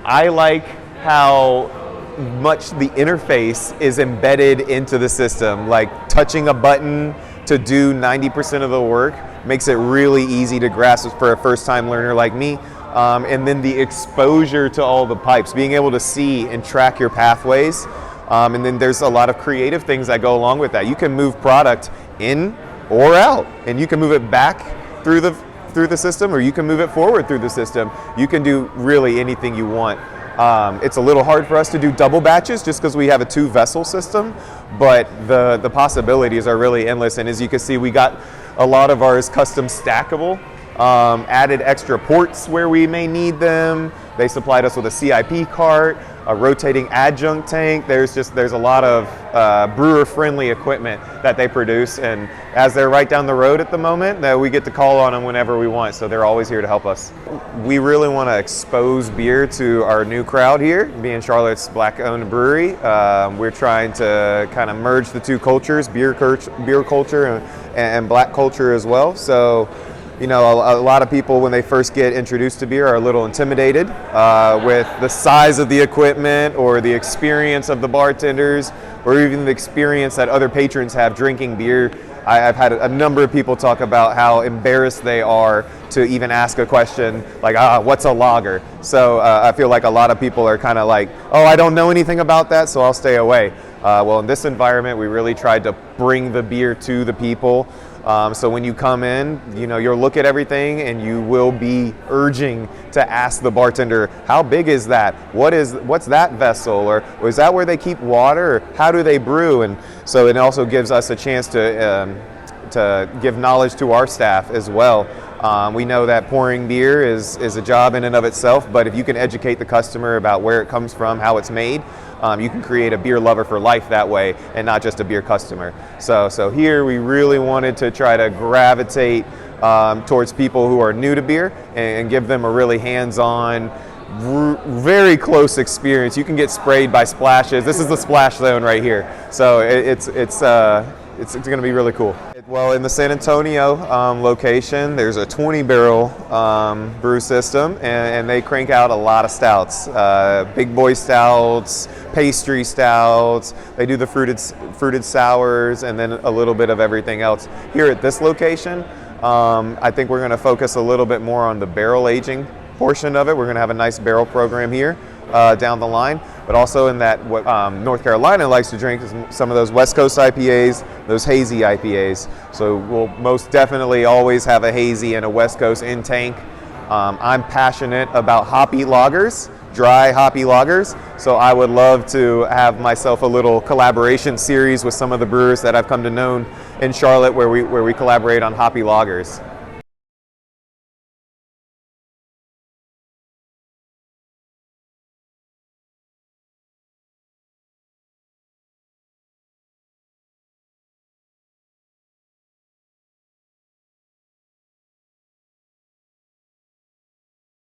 I like how much the interface is embedded into the system. Like touching a button to do 90% of the work makes it really easy to grasp for a first-time learner like me. And then the exposure to all the pipes, being able to see and track your pathways. And then there's a lot of creative things that go along with that. You can move product in or out, and you can move it back through the system, or you can move it forward through the system. You can do really anything you want. It's a little hard for us to do double batches just because we have a 2-vessel system, but the possibilities are really endless. And as you can see, we got a lot of ours custom stackable. Added extra ports where we may need them. They supplied us with a CIP cart, a rotating adjunct tank. There's a lot of brewer-friendly equipment that they produce, and as they're right down the road at the moment, that we get to call on them whenever we want, so they're always here to help us. We really want to expose beer to our new crowd here, being Charlotte's Black-owned brewery. We're trying to kind of merge the two cultures, beer culture and Black culture as well. So, you know, a lot of people, when they first get introduced to beer, are a little intimidated with the size of the equipment or the experience of the bartenders, or even the experience that other patrons have drinking beer. I've had a number of people talk about how embarrassed they are to even ask a question like, what's a lager? So I feel like a lot of people are kind of like, oh, I don't know anything about that, so I'll stay away. Well, in this environment, we really tried to bring the beer to the people. So when you come in, you know, you'll look at everything and you will be urging to ask the bartender, how big is that? What's that vessel? Or is that where they keep water? Or how do they brew? And so it also gives us a chance to give knowledge to our staff as well. We know that pouring beer is a job in and of itself, but if you can educate the customer about where it comes from, how it's made, you can create a beer lover for life that way, and not just a beer customer. So here we really wanted to try to gravitate towards people who are new to beer and give them a really hands-on, very close experience. You can get sprayed by splashes. This is the splash zone right here. So it's going to be really cool. Well, in the San Antonio location, there's a 20-barrel brew system, and they crank out a lot of stouts, big boy stouts, pastry stouts. They do the fruited sours, and then a little bit of everything else. Here at this location, I think we're going to focus a little bit more on the barrel aging portion of it. We're going to have a nice barrel program here down the line, but also in that what North Carolina likes to drink is some of those West Coast IPAs, those hazy IPAs. So we'll most definitely always have a hazy and a West Coast in tank. I'm passionate about hoppy lagers, dry hoppy lagers, so I would love to have myself a little collaboration series with some of the brewers that I've come to know in Charlotte where we collaborate on hoppy lagers.